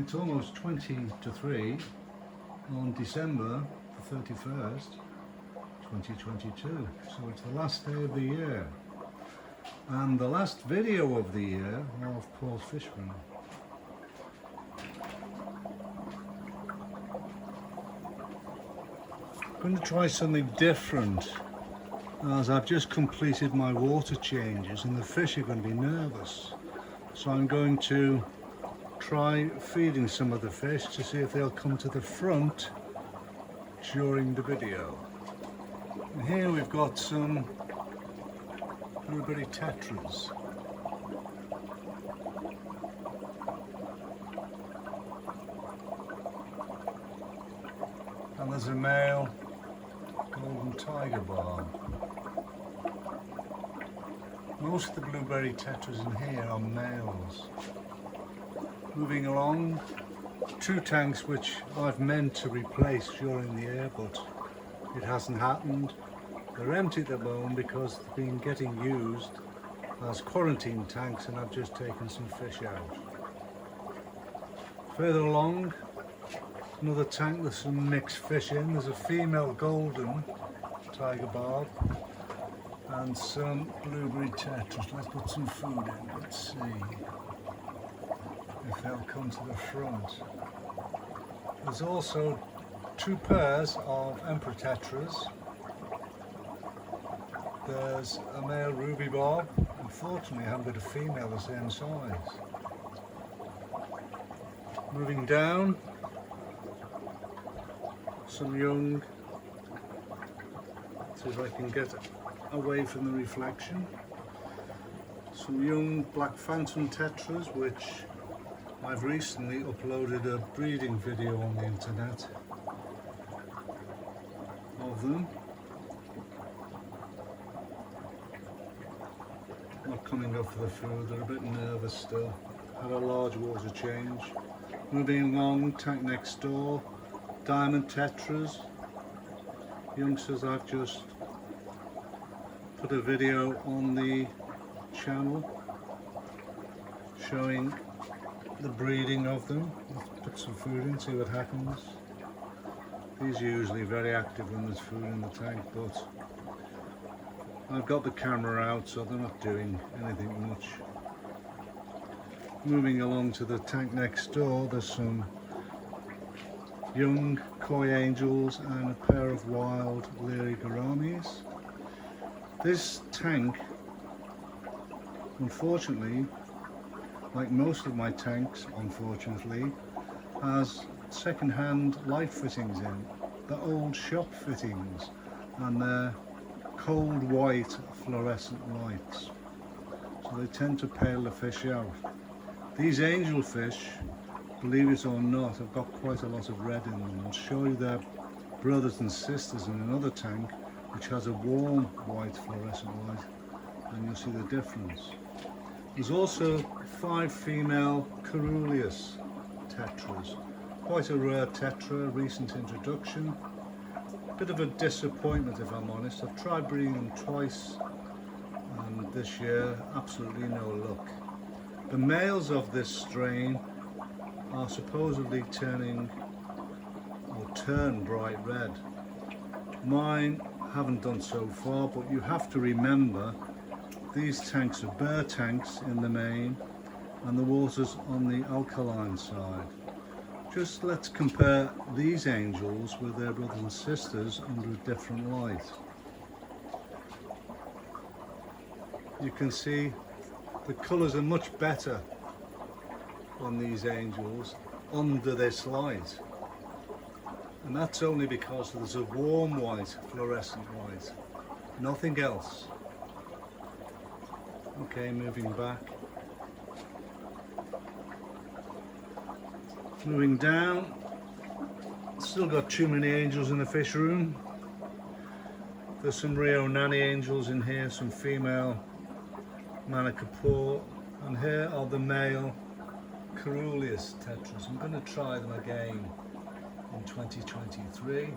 It's almost 20 to 3 on December the 31st, 2022. So it's the last day of the year and the last video of the year of Paul's Fish Room. I'm going to try something different, as I've just completed my water changes and the fish are going to be nervous. So I'm going to try feeding some of the fish to see if they'll come to the front during the video. And here we've got some blueberry tetras. And there's a male golden tiger barb. Most of the blueberry tetras in here are males. Moving along, 2 tanks which I've meant to replace during the year, but it hasn't happened. They're empty at the moment because they've been getting used as quarantine tanks and I've just taken some fish out. Further along, another tank with some mixed fish in. There's a female golden tiger barb and some blueberry tetras. Let's put some food in, let's see if they'll come to the front. There's also 2 pairs of emperor tetras. There's a male ruby barb. Unfortunately I haven't got a female the same size. Moving down, some young, see if I can get away from the reflection, some young black phantom tetras which I've recently uploaded a breeding video on the internet of them. Not coming up for the food, they're a bit nervous still. Had a large water change. Moving along, tank next door, diamond tetras. Youngsters, I've just put a video on the channel showing the breeding of them. Let's put some food in, see what happens. These are usually very active when there's food in the tank, but I've got the camera out so they're not doing anything much. Moving along to the tank next door, there's some young koi angels and a pair of wild leery gouramis. This tank, unfortunately, like most of my tanks, unfortunately, has second-hand light fittings in. They're old shop fittings and they're cold white fluorescent lights. So they tend to pale the fish out. These angel fish, believe it or not, have got quite a lot of red in them. I'll show you their brothers and sisters in another tank which has a warm white fluorescent light, and you'll see the difference. There's also 5 female Caeruleus tetras. Quite a rare tetra, recent introduction. Bit of a disappointment if I'm honest. I've tried breeding them twice and this year absolutely no luck. The males of this strain are supposedly turn bright red. Mine haven't done so far, but you have to remember these tanks are bare tanks in the main and the water's on the alkaline side. Just let's compare these angels with their brothers and sisters under a different light. You can see the colours are much better on these angels under this light, and that's only because there's a warm white fluorescent light, nothing else. Okay, moving back. Moving down, still got too many angels in the fish room. There's some Rio Nanny angels in here, some female Manakapoor, and here are the male Caeruleus tetras. I'm going to try them again in 2023.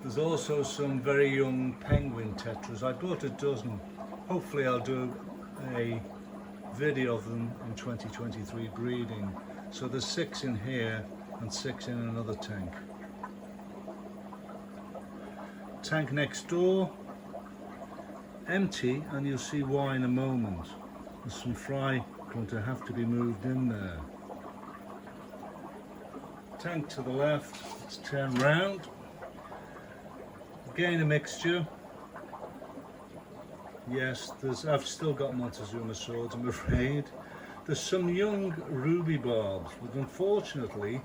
There's also some very young penguin tetras. I bought a dozen. Hopefully I'll do a video of them in 2023 breeding. So there's 6 in here and 6 in another tank. Tank next door, empty, and you'll see why in a moment. There's some fry going to have to be moved in there. Tank to the left, let's turn round. Again a mixture. Yes, I've still got Montezuma swords, I'm afraid. There's some young ruby barbs, but unfortunately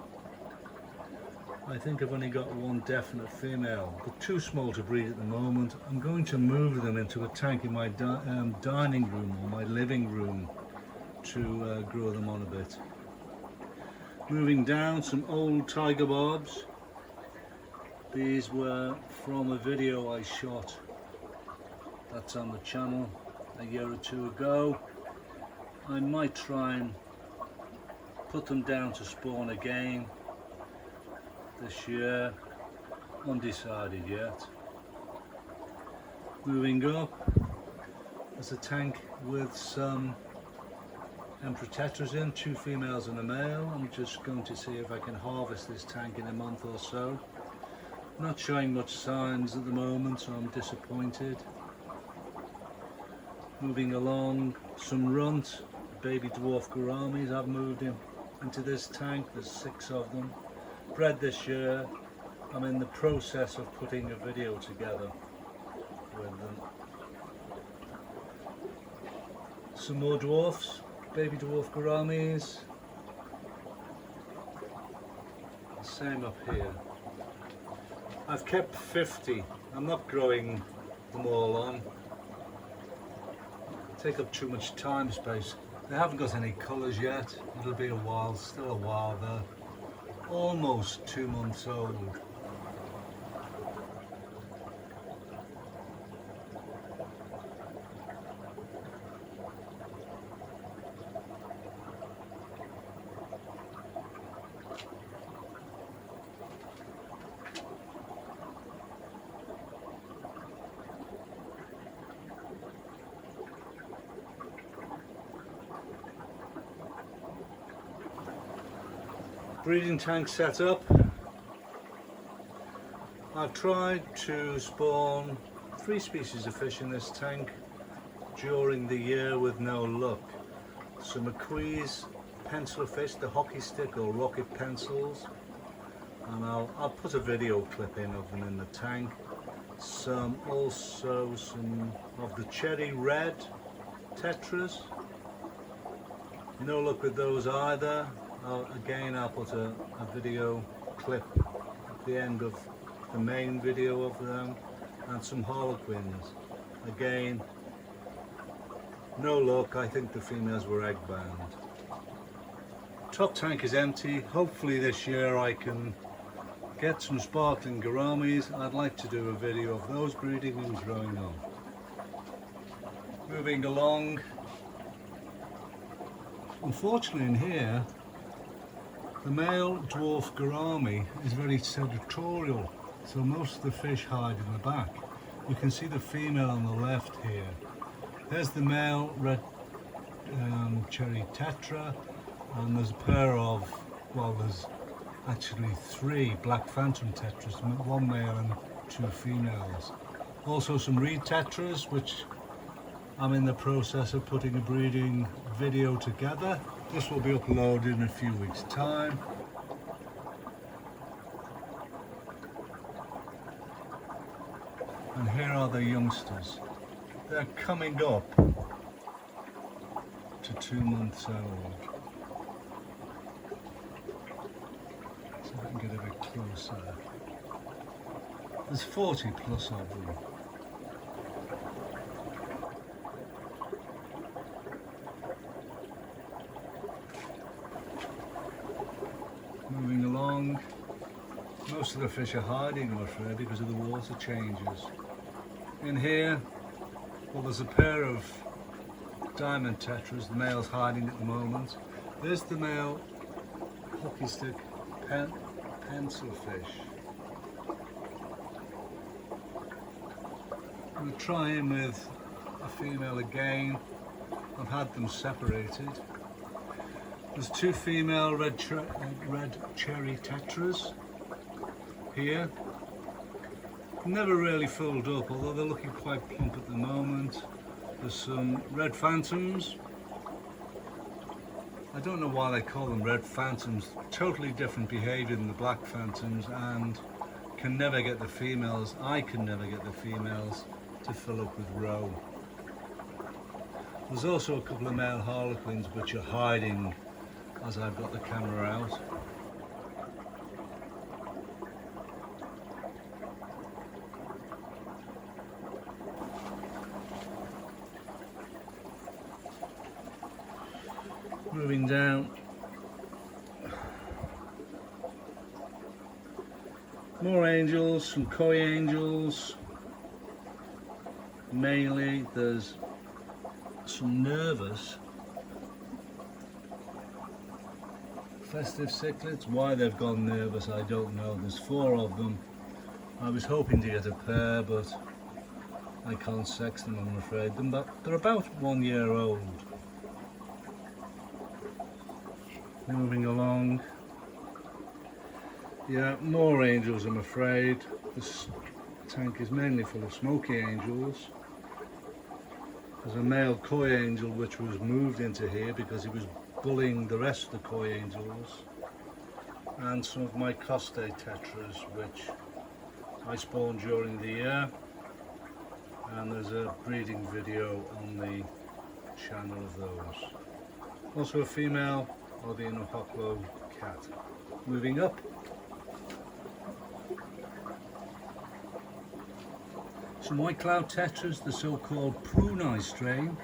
I think I've only got one definite female. They're too small to breed at the moment. I'm going to move them into a tank in my dining room or my living room to grow them on a bit. Moving down, some old tiger barbs. These were from a video I shot that's on the channel a year or two ago. I might try and put them down to spawn again this year, undecided yet. Moving up, there's a tank with some emperor tetras in, 2 females and a male. I'm just going to see if I can harvest this tank in a month or so. Not showing much signs at the moment, so I'm disappointed. Moving along, some runt, baby dwarf gouramis. I've moved into this tank, there's 6 of them. Bred this year. I'm in the process of putting a video together with them. Some more dwarfs, baby dwarf gouramis. Same up here. I've kept 50. I'm not growing them all on. Take up too much time space. They haven't got any colours yet. It'll be a while, still a while there. Almost 2 months old. Breeding tank set up. I've tried to spawn 3 species of fish in this tank during the year with no luck. Some McQuee's pencil fish, the hockey stick or rocket pencils, and I'll put a video clip in of them in the tank. Also some of the cherry red tetras. No luck with those either. Again, I'll put a video clip at the end of the main video of them, and some harlequins. Again, no luck. I think the females were egg bound. Top tank is empty. Hopefully this year I can get some sparkling gouramis. I'd like to do a video of those breeding and growing on. Moving along. Unfortunately in here, the male dwarf gourami is very territorial, so most of the fish hide in the back. You can see the female on the left here. There's the male red cherry tetra, and there's a pair of, well, there's actually 3 black phantom tetras, 1 male and 2 females. Also some reed tetras, which I'm in the process of putting a breeding video together. This will be uploaded in a few weeks' time. And here are the youngsters. They're coming up to 2 months old. So if I can get a bit closer. There's 40 plus of them. Moving along, most of the fish are hiding, I'm afraid, because of the water changes. In here, well, there's a pair of diamond tetras, the male's hiding at the moment. There's the male hockey stick pencil fish. We'll try in with a female again. I've had them separated. There's two female red cherry tetras here. Never really filled up, although they're looking quite plump at the moment. There's some red phantoms. I don't know why they call them red phantoms. Totally different behaviour than the black phantoms, and can never get the females. I can never get the females to fill up with roe. There's also a couple of male harlequins which are hiding as I've got the camera out. Moving down, more angels, some koi angels. Mainly there's some nervous festive cichlids. Why they've gone nervous I don't know. There's 4 of them. I was hoping to get a pair, but I can't sex them, I'm afraid. They're about 1 year old. Moving along. Yeah, more angels, I'm afraid. This tank is mainly full of smoky angels. There's a male koi angel which was moved into here because he was bullying the rest of the koi angels. And some of my costae tetras which I spawned during the year. And there's a breeding video on the channel of those. Also a female albino hoplo cat. Moving up. Some white cloud tetras, the so-called Prunei strain.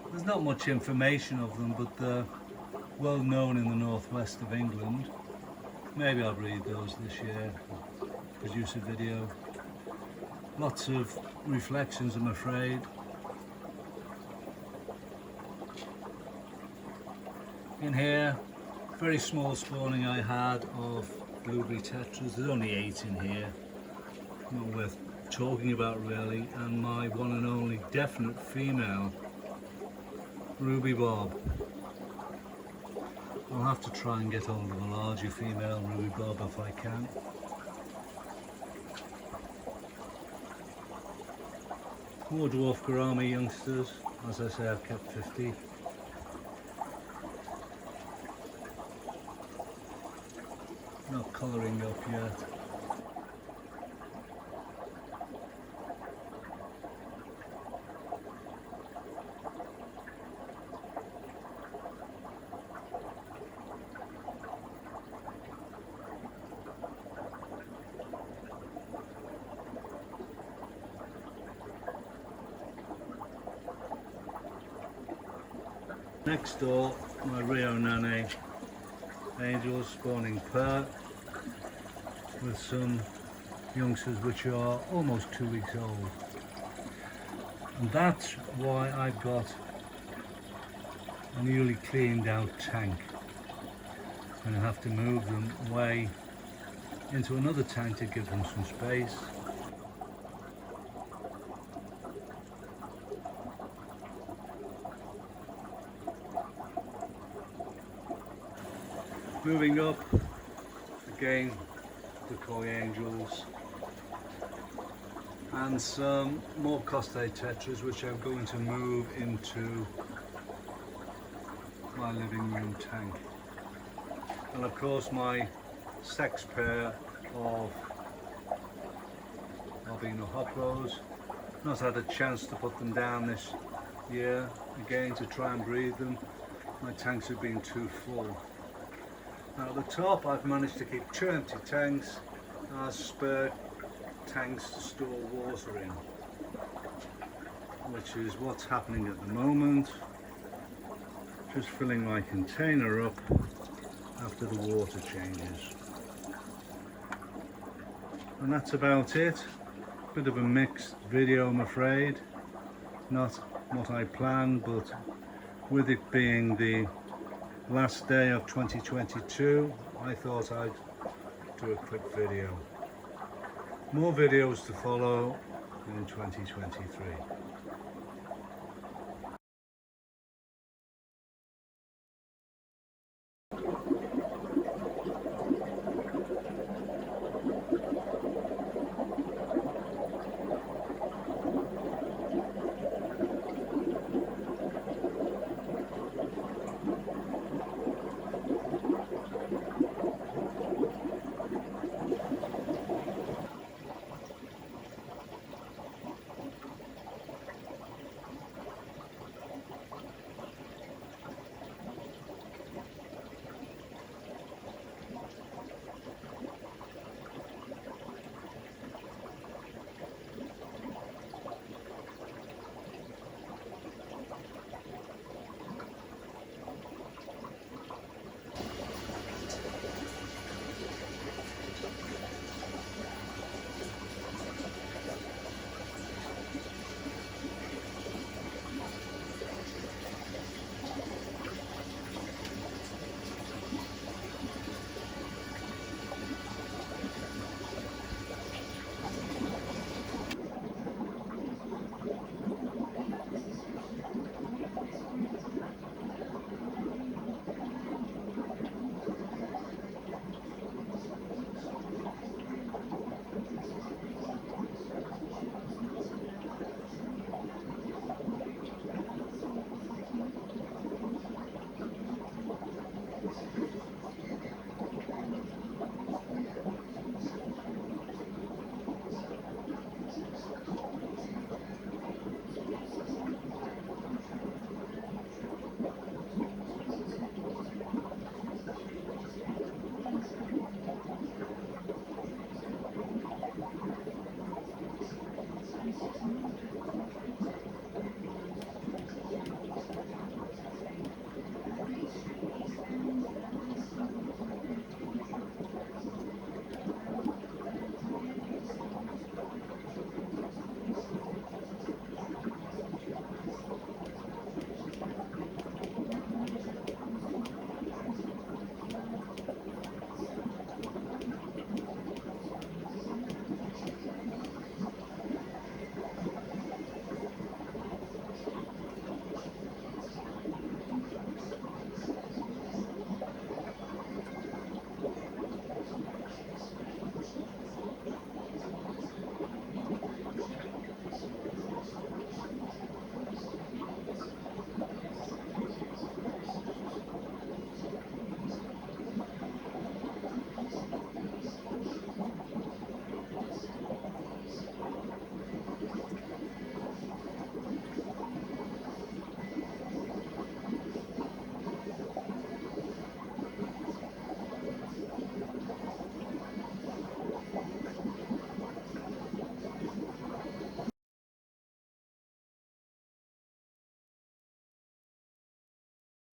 There's not much information of them, but they're well known in the northwest of England. Maybe I'll breed those this year, produce a video. Lots of reflections, I'm afraid. In here, very small spawning I had of blueberry tetras. There's only 8 in here, not worth talking about really. And my one and only definite female, Ruby Bob. I'll have to try and get hold of a larger female Ruby Bob if I can. More dwarf gourami youngsters. As I say, I've kept 50. Not colouring up yet. Next door, my Rio Nane angels spawning pair with some youngsters which are almost 2 weeks old. And that's why I've got a newly cleaned out tank. I'm going to have to move them away into another tank to give them some space. Moving up, again, the koi angels and some more costae tetras which I'm going to move into my living room tank. And of course my sex pair of albino hoplos. Not had a chance to put them down this year, again to try and breed them. My tanks have been too full. Now at the top I've managed to keep 2 empty tanks as spare tanks to store water in, which is what's happening at the moment. Just filling my container up after the water changes. And that's about it. Bit of a mixed video, I'm afraid. Not what I planned, but with it being the last day of 2022, I thought I'd do a quick video. More videos to follow in 2023.